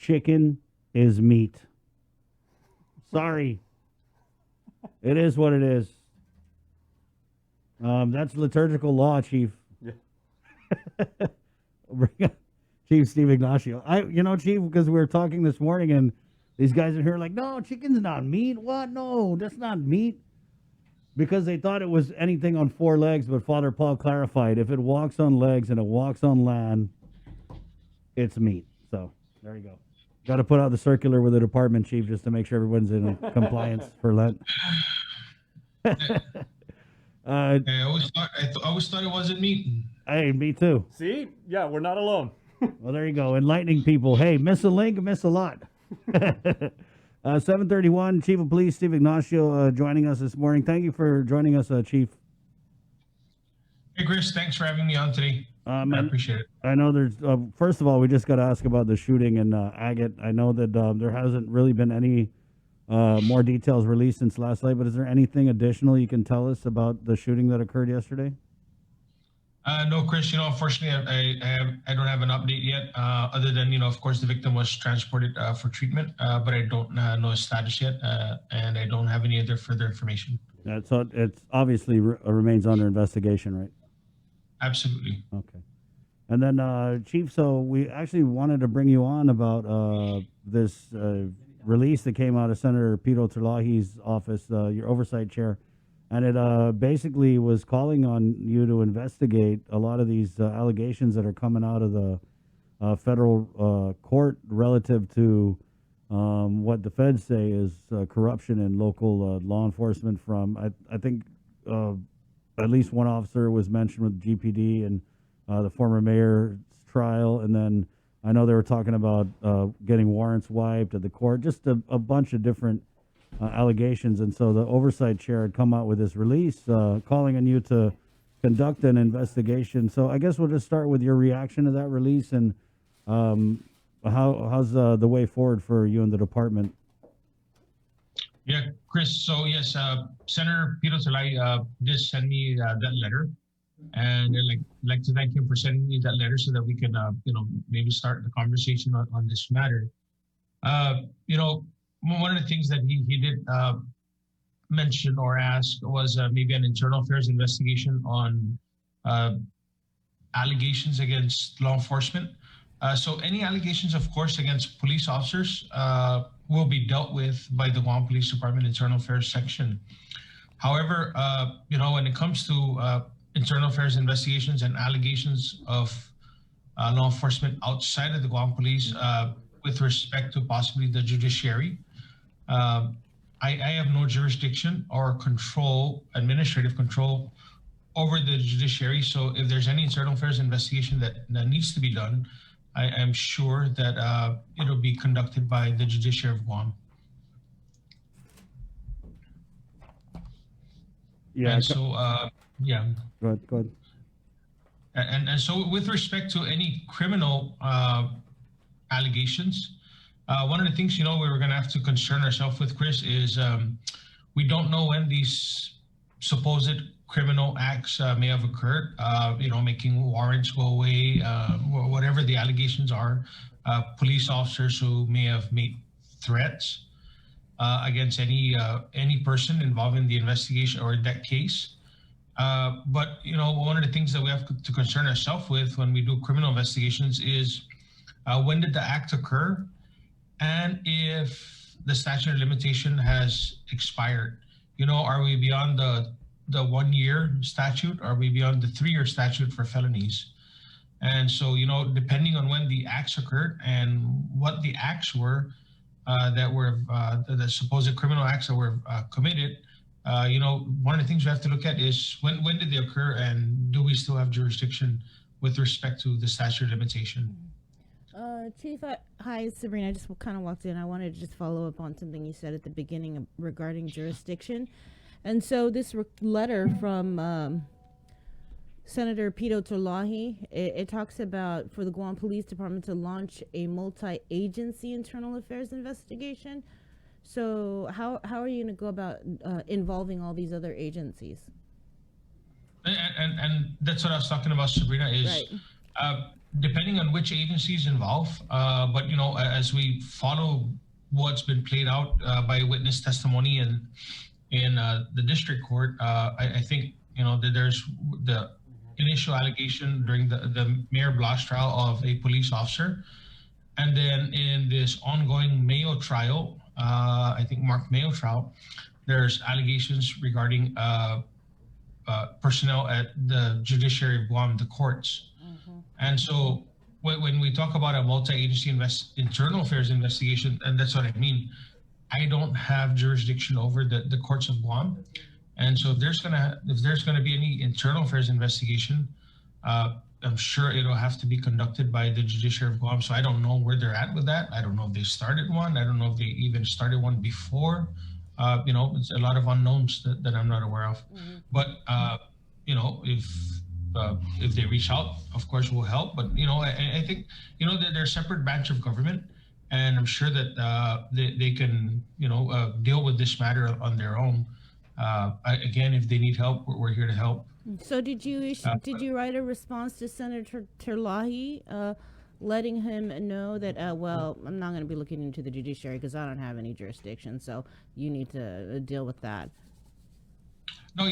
chicken is meat. Sorry. It is what it is. That's liturgical law, Chief. Yeah. Bring up Chief Steve Ignacio. Chief, because we were talking this morning and these guys in here are like, no, chicken's not meat. What? No, that's not meat. Because they thought it was anything on four legs, but Father Paul clarified, if it walks on legs and it walks on land, it's meat. So there you go. Got to put out the circular with the department chief just to make sure everyone's in compliance for Lent. I always thought it wasn't meat. Hey, me too. See? Yeah, we're not alone. Well, there you go. Enlightening people. Hey, miss a link, miss a lot. 7:31, Chief of Police Steve Ignacio joining us this morning. Thank you for joining us, Chief. Hey, Chris, thanks for having me on today. I appreciate it. I know there's, first of all, we just got to ask about the shooting in Agat. I know that there hasn't really been any more details released since last night, but is there anything additional you can tell us about the shooting that occurred yesterday? No, Chris, unfortunately, I don't have an update yet, other than, of course, the victim was transported for treatment, but I don't know his status yet, and I don't have any other further information. So it's obviously remains under investigation, right? Absolutely. Okay. And then, Chief, so we actually wanted to bring you on about this release that came out of Senator Pito Terlahi's office, your oversight chair. And it basically was calling on you to investigate a lot of these allegations that are coming out of the federal court relative to what the feds say is corruption in local law enforcement from, I think, at least one officer was mentioned with GPD and the former mayor's trial. And then I know they were talking about getting warrants wiped at the court, just a bunch of different allegations. And so the oversight chair had come out with this release calling on you to conduct an investigation. So I guess we'll just start with your reaction to that release and how's the way forward for you and the department? Yeah, Chris. So yes, Senator Pito Terlahi did send me that letter, and I'd like to thank him for sending me that letter so that we can maybe start the conversation on this matter. One of the things that he did mention or ask was maybe an internal affairs investigation on allegations against law enforcement. So any allegations, of course, against police officers will be dealt with by the Guam Police Department Internal Affairs Section. However, when it comes to internal affairs investigations and allegations of law enforcement outside of the Guam Police with respect to possibly the judiciary, I have no jurisdiction or control, administrative control over the judiciary. So if there's any internal affairs investigation that needs to be done, I am sure that it'll be conducted by the Judiciary of Guam. Yeah. And so, yeah. Go ahead. And so with respect to any criminal allegations, one of the things, we were going to have to concern ourselves with, Chris, is we don't know when these supposed criminal acts may have occurred, making warrants go away, whatever the allegations are, police officers who may have made threats against any person involved in the investigation or in that case. But, one of the things that we have to concern ourselves with when we do criminal investigations is when did the act occur? And if the statute of limitation has expired, are we beyond the 1 year statute? Are we beyond the 3 year statute for felonies? And so, depending on when the acts occurred and what the acts were that were the supposed criminal acts that were committed, one of the things we have to look at is when did they occur and do we still have jurisdiction with respect to the statute of limitation? Chief, hi, it's Sabrina. I just kind of walked in. I wanted to just follow up on something you said at the beginning regarding jurisdiction. And so this letter from Senator Pito Terlahi, it talks about for the Guam Police Department to launch a multi-agency internal affairs investigation. So how are you going to go about involving all these other agencies? And that's what I was talking about, Sabrina, is right. depending on which agency is involved. But as we follow what's been played out by witness testimony in the district court, I think that there's the initial allegation during the Mayor Blas trial of a police officer, and then in this ongoing Mayo trial, I think Mark Mayo trial, there's allegations regarding personnel at the judiciary of Guam, the courts. And so when we talk about a multi-agency internal affairs investigation, and that's what I mean, I don't have jurisdiction over the courts of Guam. And so if there's gonna be any internal affairs investigation, I'm sure it'll have to be conducted by the judiciary of Guam. So I don't know where they're at with that. I don't know if they started one. I don't know if they even started one before. It's a lot of unknowns that I'm not aware of. But if they reach out, of course we'll help. But I think that they're a separate branch of government, and I'm sure that they can deal with this matter on their own. Again, if they need help, we're here to help. So did you write a response to Senator Terlahi, letting him know that well, I'm not going to be looking into the judiciary because I don't have any jurisdiction, so you need to deal with that? No,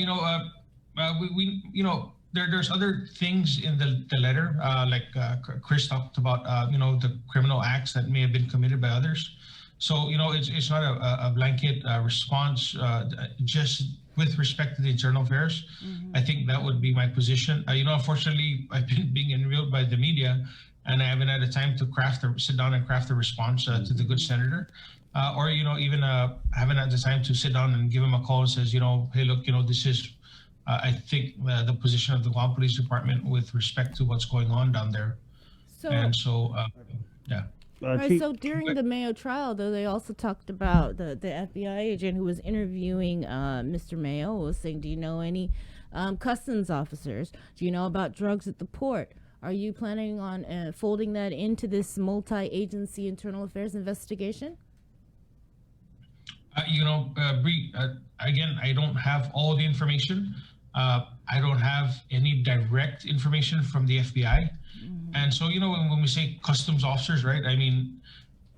there's other things in the letter, like Chris talked about, the criminal acts that may have been committed by others. So it's not a blanket response just with respect to the internal affairs. I think that would be my position. Unfortunately, I've been being interviewed by the media, and I haven't had the time to sit down and craft a response to the good senator, or even haven't had the time to sit down and give him a call and says, hey, look, this is I think the position of the Guam Police Department with respect to what's going on down there. Yeah. Right, so during the Mayo trial, though, they also talked about the FBI agent who was interviewing Mr. Mayo was saying, do you know any customs officers? Do you know about drugs at the port? Are you planning on folding that into this multi-agency internal affairs investigation? Bree, again, I don't have all the information. I don't have any direct information from the FBI. And so, when we say customs officers, right? I mean,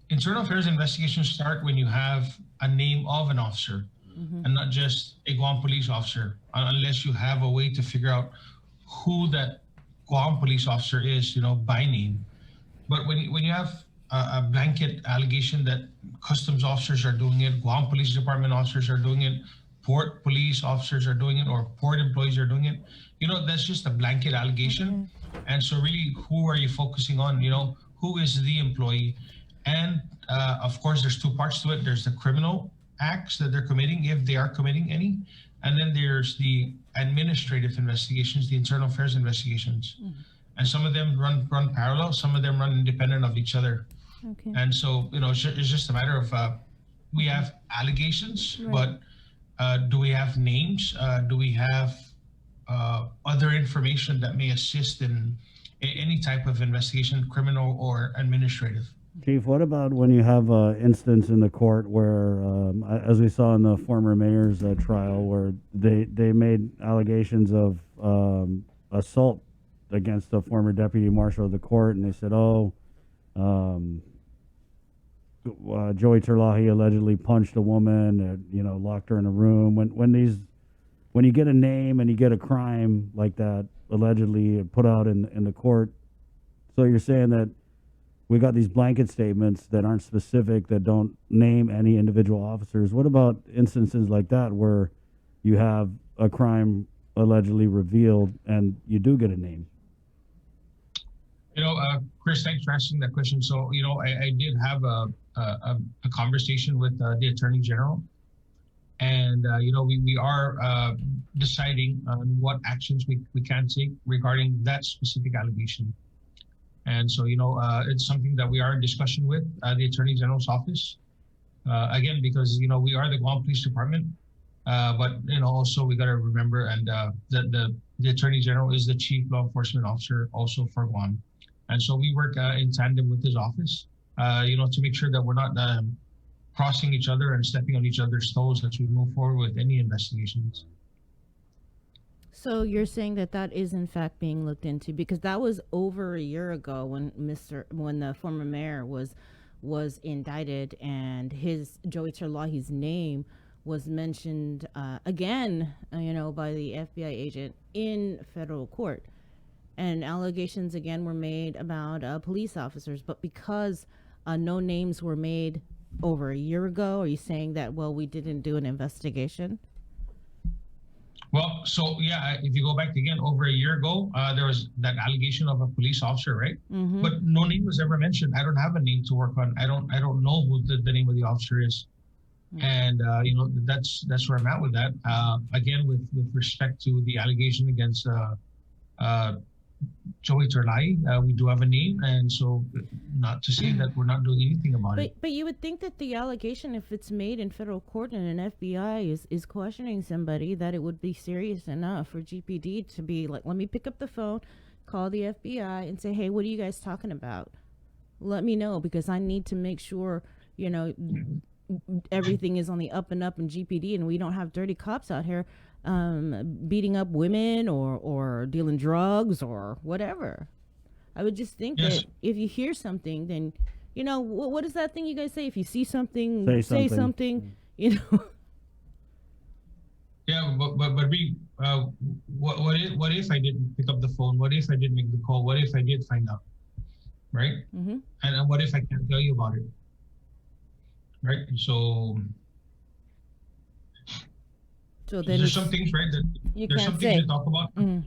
internal affairs investigations start when you have a name of an officer and not just a Guam police officer, unless you have a way to figure out who that Guam police officer is, by name. But when you have a blanket allegation that customs officers are doing it, Guam Police Department officers are doing it, port police officers are doing it, or port employees are doing it, that's just a blanket allegation. And so really, who are you focusing on? Who is the employee? And of course, there's two parts to it. There's the criminal acts that they're committing, if they are committing any. And then there's the administrative investigations, the internal affairs investigations. And some of them run parallel, some of them run independent of each other. Okay. And so, it's just a matter of, we have allegations, but do we have names? Do we have other information that may assist in any type of investigation, criminal or administrative? Chief, what about when you have an instance in the court where, as we saw in the former mayor's trial, where they made allegations of assault against the former deputy marshal of the court, and they said, Joey Terlahi allegedly punched a woman, and, locked her in a room. When you get a name and you get a crime like that allegedly put out in the court, so you're saying that we got these blanket statements that aren't specific, that don't name any individual officers. What about instances like that where you have a crime allegedly revealed and you do get a name? Chris, thanks for asking that question. So, I did have a conversation with the Attorney General, and we are deciding on what actions we can take regarding that specific allegation. And so, it's something that we are in discussion with the Attorney General's office. Again, because, we are the Guam Police Department, but, also we got to remember that the Attorney General is the Chief Law Enforcement Officer also for Guam. And so we work in tandem with his office, to make sure that we're not crossing each other and stepping on each other's toes as we move forward with any investigations. So you're saying that that is in fact being looked into, because that was over a year ago when the former mayor was indicted, and his Joey Terlahi's name was mentioned again, by the FBI agent in federal court, and allegations again were made about police officers. But because no names were made over a year ago, are you saying that, well, we didn't do an investigation? Well, so yeah, if you go back again over a year ago, there was that allegation of a police officer, right? Mm-hmm. But no name was ever mentioned. I don't have a name to work on. I don't know who the name of the officer is, and that's where I'm at with that. Again, with respect to the allegation against Joey Terlai, we do have a name, and so not to say that we're not doing anything about it. But you would think that the allegation, if it's made in federal court and an FBI is questioning somebody, that it would be serious enough for GPD to be like, let me pick up the phone, call the FBI, and say, hey, what are you guys talking about? Let me know, because I need to make sure, everything is on the up and up in GPD, and we don't have dirty cops out here beating up women or dealing drugs or whatever. I would just think Yes. that if you hear something, then, what is that thing you guys say? If you see something, Say say something. something. Yeah, but we, what if I didn't pick up the phone? What if I didn't make the call? What if I did find out, right? Mm-hmm. And what if I can't tell you about it, right? So So then there's some things, right, that you there's can't some things say. to talk about. Mhm.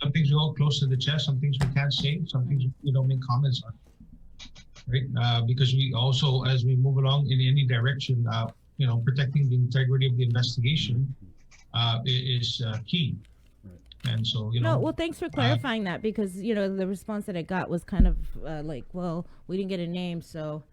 Some things we hold close to the chest. Some things we can't say. Some things we don't make comments on, right? Because we also, as we move along in any direction, protecting the integrity of the investigation is key. And so, No, well, thanks for clarifying that, because the response that I got was kind of like, well, we didn't get a name, so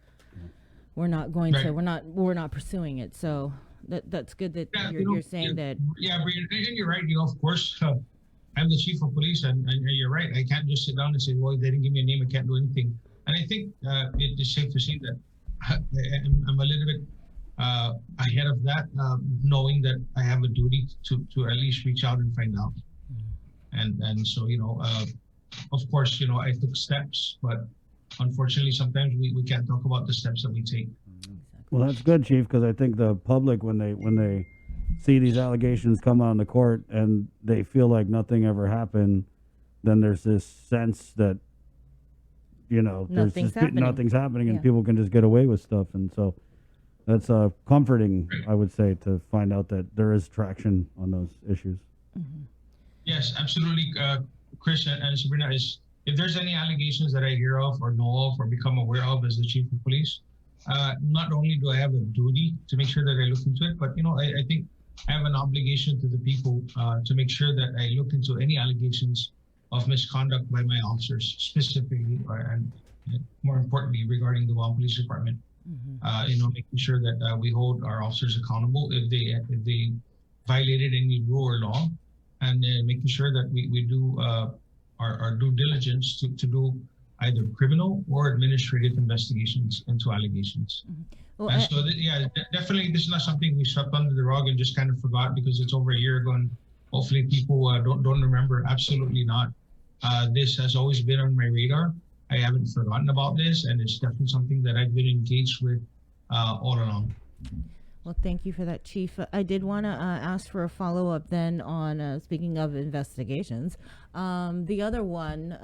we're not going to, Right. we're not pursuing it. So that's good that Yeah, you're saying that. Yeah, Brian, and you're right. Of course, I'm the chief of police, and you're right. I can't just sit down and say, well, they didn't give me a name, I can't do anything. And I think it is safe to say that I'm a little bit ahead of that, knowing that I have a duty to at least reach out and find out. And so, of course, I took steps, but unfortunately, sometimes we can't talk about the steps that we take. Well, that's good, Chief, because I think the public, when they see these allegations come out in the court and they feel like nothing ever happened, then there's this sense that Nothing's happening. nothing's happening, and Yeah. people can just get away with stuff, and so that's comforting, I would say, to find out that there is traction on those issues. Yes, absolutely, Chris and Sabrina. If there's any allegations that I hear of or know of or become aware of as the chief of police, not only do I have a duty to make sure that I look into it, but I think I have an obligation to the people to make sure that I look into any allegations of misconduct by my officers, specifically, and more importantly, regarding the Guam Police Department. Making sure that we hold our officers accountable if they violated any rule or law, and making sure that we do our due diligence to do either criminal or administrative investigations into allegations. Well, And so, definitely, this is not something we swept under the rug and just kind of forgot because it's over a year ago, and hopefully people don't remember. Absolutely not. This has always been on my radar. I haven't forgotten about this, and it's definitely something that I've been engaged with all along. Well, thank you for that, Chief. I did want to ask for a follow-up then on, speaking of investigations, the other one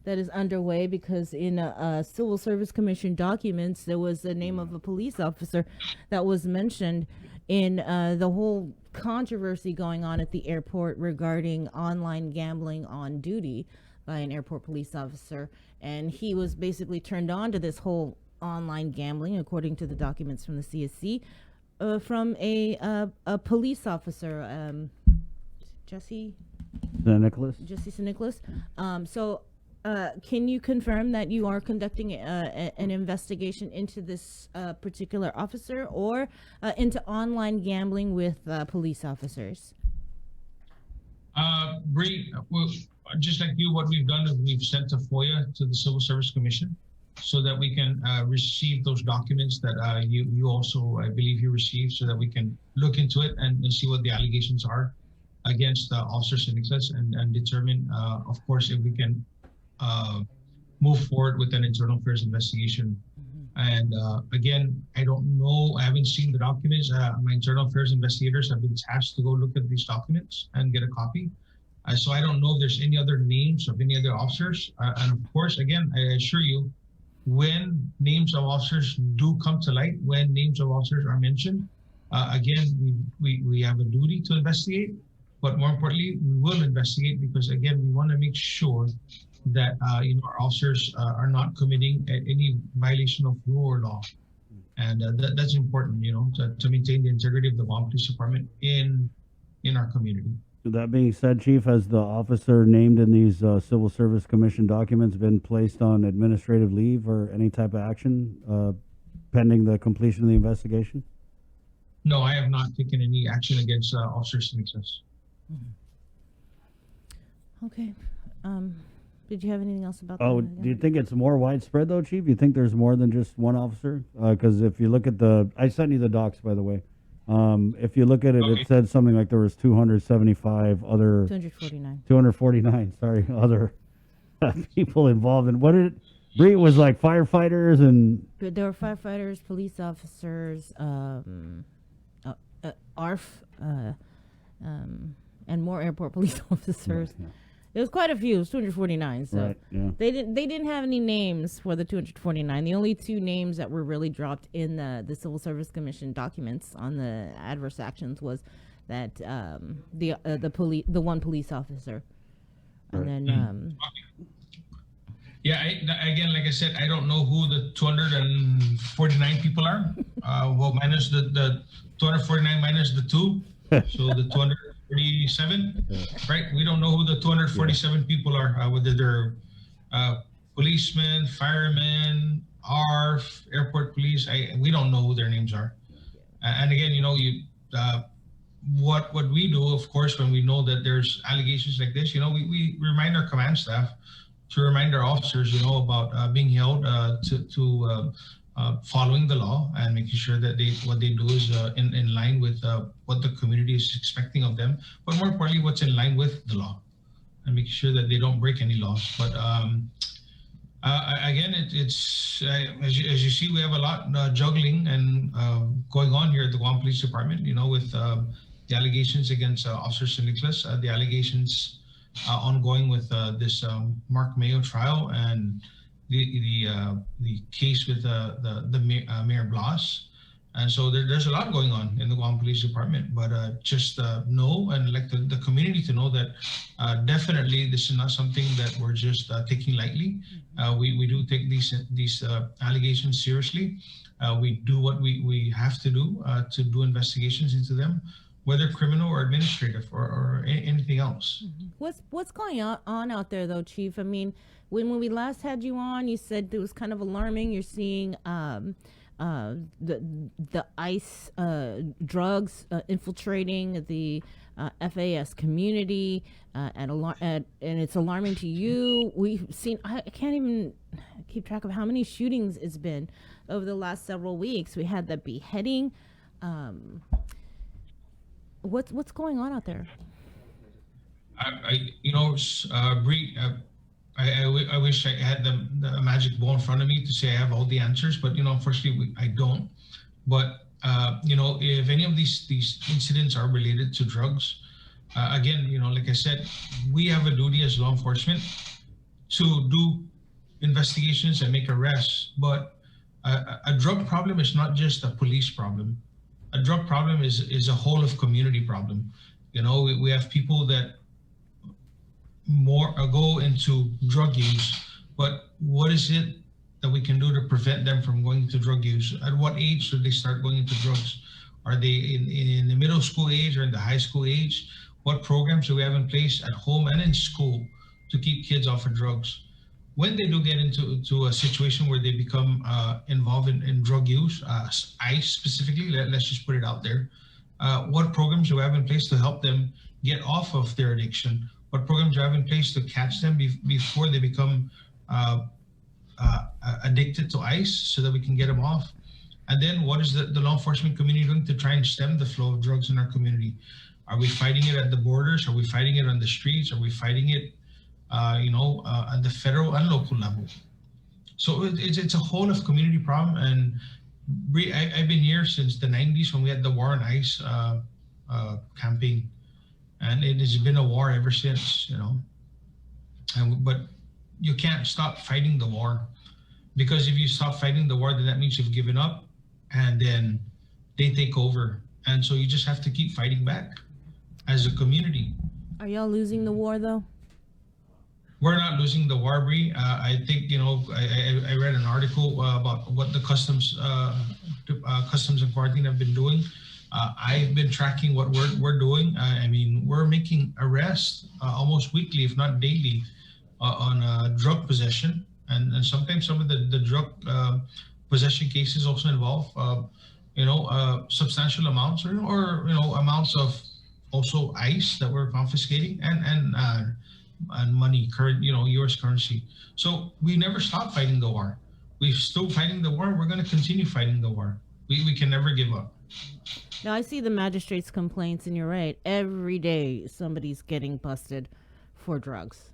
that is underway, because in Civil Service Commission documents, there was the name of a police officer that was mentioned in the whole controversy going on at the airport regarding online gambling on duty by an airport police officer. And he was basically turned on to this whole online gambling, according to the documents from the CSC, from a police officer, Jesse St. Nicholas. So can you confirm that you are conducting an investigation into this particular officer, or into online gambling with police officers? Bree, well, just like you, what we've done is we've sent a FOIA to the Civil Service Commission so that we can receive those documents that you also, I believe, you received, so that we can look into it and see what the allegations are. against Officer Siniclas and determine, of course, if we can move forward with an internal affairs investigation. And again, I don't know, I haven't seen the documents. My internal affairs investigators have been tasked to go look at these documents and get a copy. So I don't know if there's any other names of any other officers. And of course, again, I assure you, when names of officers do come to light, when names of officers are mentioned, again, we have a duty to investigate, but more importantly, we will investigate because again, we want to make sure that our officers are not committing any violation of rule or law, and that's important, to maintain the integrity of the Guam Police Department in our community. That being said, Chief, has the officer named in these Civil Service Commission documents been placed on administrative leave or any type of action pending the completion of the investigation? No, I have not taken any action against Officer Siniclas. Okay. Did you have anything else about that? Oh, do you think it's more widespread though, Chief? You think there's more than just one officer? Because if you look at I sent you the docs, by the way. If you look at it, Okay. it said something like there was 275 other 249. 249, sorry, other people involved in what did it? Bree, it was like firefighters and But there were firefighters, police officers, ARF, and more airport police officers. Yeah. It was quite a few. It was 249. So Right, yeah. they didn't have any names for the 249. The only two names that were really dropped in the Civil Service Commission documents on the adverse actions was that the one police officer, and Right. then Yeah, again, like I said, I don't know who the 249 people are. Well, minus the 249 minus the 2, so the 247, right? We don't know who the 247 people are, whether they're policemen, firemen, ARF, airport police. We don't know who their names are. And again, what we do, of course, when we know that there's allegations like this, we remind our command staff to remind our officers, about being held to following the law and making sure that what they do is in line with what the community is expecting of them, but more importantly, what's in line with the law, and making sure that they don't break any laws. But again, it's as you see, we have a lot juggling and going on here at the Guam Police Department. With the allegations against Officer Siniclas, the allegations ongoing with this Mark Mayo trial and the case with the Mayor Blas. And so there's a lot going on in the Guam Police Department, but just know and like the community to know that definitely this is not something that we're just taking lightly. We do take these allegations seriously. We do what we have to do investigations into them, whether criminal or administrative or anything else. what's going on out there though, Chief? I mean, when we last had you on, you said it was kind of alarming. You're seeing the ICE drugs infiltrating the FAS community, and it's alarming to you. We've seen, I can't even keep track of how many shootings it's been over the last several weeks. We had the beheading. What's going on out there? Bree, I wish I had the magic ball in front of me to say I have all the answers, but unfortunately I don't. But if any of these incidents are related to drugs, again, like I said, we have a duty as law enforcement to do investigations and make arrests. But a drug problem is not just a police problem. A drug problem is a whole of community problem. We have people that more go into drug use, but what is it that we can do to prevent them from going into drug use? At what age should they start going into drugs? Are they in the middle school age or in the high school age? What programs do we have in place at home and in school to keep kids off of drugs? When they do get into a situation where they become involved in drug use, ICE specifically, let's just put it out there, what programs do we have in place to help them get off of their addiction? What programs do we have in place to catch them before they become addicted to ICE so that we can get them off? And then what is the law enforcement community doing to try and stem the flow of drugs in our community? Are we fighting it at the borders? Are we fighting it on the streets? Are we fighting it, at the federal and local level? So it's a whole of community problem. And I've been here since the 90s when we had the War on Ice campaign. And it has been a war ever since, but you can't stop fighting the war, because if you stop fighting the war, then that means you've given up, and then they take over. And so you just have to keep fighting back as a community. Are y'all losing the war though? We're not losing the war, Bree. I think, I read an article about what the customs and quarantine have been doing. I've been tracking what we're doing. We're making arrests almost weekly, if not daily, on drug possession. And sometimes some of the drug possession cases also involve, substantial amounts or amounts of also ice that we're confiscating and money, current, U.S. currency. So we never stop fighting the war. We're still fighting the war. We're going to continue fighting the war. We can never give up. Now I see the magistrate's complaints, and you're right. Every day somebody's getting busted for drugs.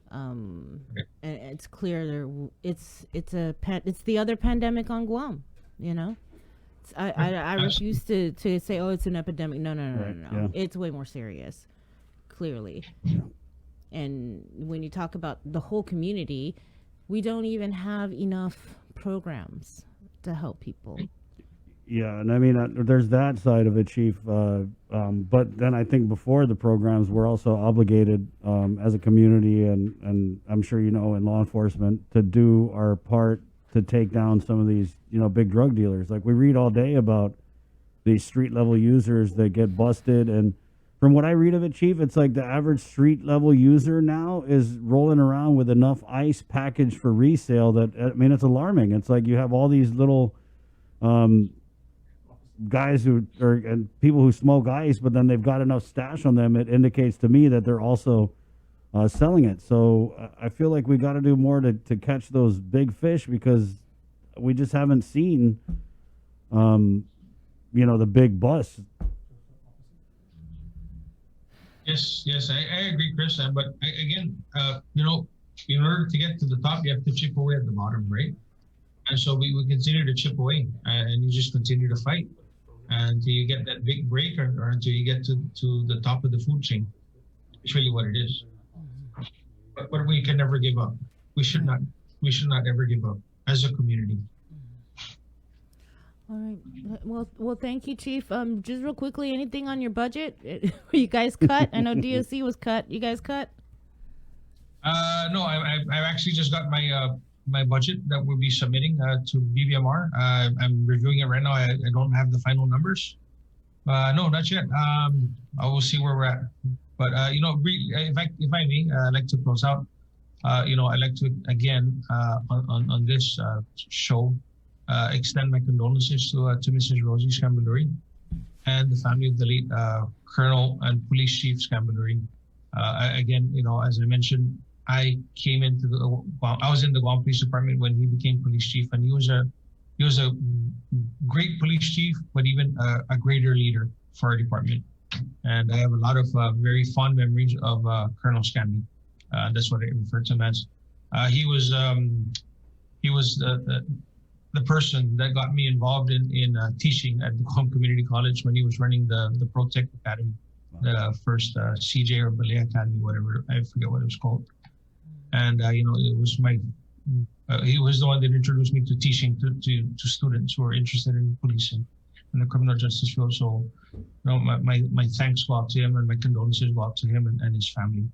And it's clear it's the other pandemic on Guam. I refuse to say, oh, it's an epidemic. No. Right, yeah. It's way more serious, clearly. Yeah. And when you talk about the whole community, we don't even have enough programs to help people. Yeah, and there's that side of it, Chief. But then I think before the programs, we're also obligated as a community, and I'm sure in law enforcement, to do our part to take down some of these, big drug dealers. Like we read all day about these street level users that get busted, and from what I read of it, Chief, it's like the average street level user now is rolling around with enough ice packaged for resale that, it's alarming. It's like you have all these little guys and people who smoke ice, but then they've got enough stash on them. It indicates to me that they're also selling it. So I feel like we got to do more to catch those big fish, because we just haven't seen, the big bust. Yes, I agree, Chris. But again, in order to get to the top, you have to chip away at the bottom, right? And so we continue to chip away, and you just continue to fight until you get that big break, or until you get to the top of the food chain. It's really what it is. But we can never give up. We should not ever give up as a community. All right. Well, thank you, Chief. Just real quickly, anything on your budget? You guys cut? I know DOC was cut. You guys cut? No, I've actually just got my budget that we'll be submitting to BBMR. I'm reviewing it right now. I don't have the final numbers. No, not yet. I will see where we're at. But if I may, I'd like to close out. I'd like to again on this show extend my condolences to Mrs. Rosie Scambaluri and the family of the late Colonel and Police Chief Scambaluri. Again, as I mentioned, I was in the Guam Police Department when he became police chief, and he was a great police chief, but even a greater leader for our department. And I have a lot of very fond memories of Colonel Scamby. That's what I refer to him as. He was the person that got me involved in teaching at the Guam Community College when he was running the Protect Academy, the first CJ or Ballet Academy, whatever, I forget what it was called. And it was he was the one that introduced me to teaching to students who are interested in policing and the criminal justice field. So, my thanks go out to him, and my condolences go out to him and his family.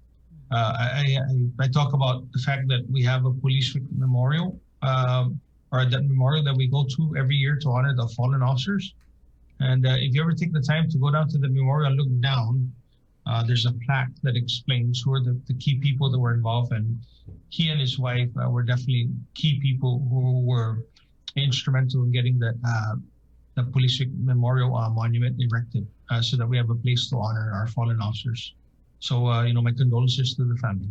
I talk about the fact that we have a police memorial, or that memorial that we go to every year to honor the fallen officers. And if you ever take the time to go down to the memorial and look down, there's a plaque that explains who are the key people that were involved. And he and his wife were definitely key people who were instrumental in getting the police memorial monument erected, so that we have a place to honor our fallen officers. So, my condolences to the family.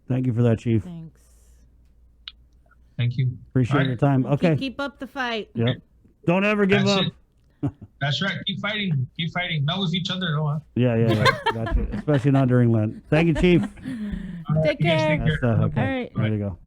Thank you for that, Chief. Thanks. Thank you. Appreciate your time. Okay. Keep up the fight. Yep. Don't ever give That's up. it. That's right. Keep fighting. Keep fighting. Not with each other, though. Huh? Yeah. Gotcha. Especially not during Lent. Thank you, Chief. All right, Take you guys care. take care. That's, okay. All right. There you go.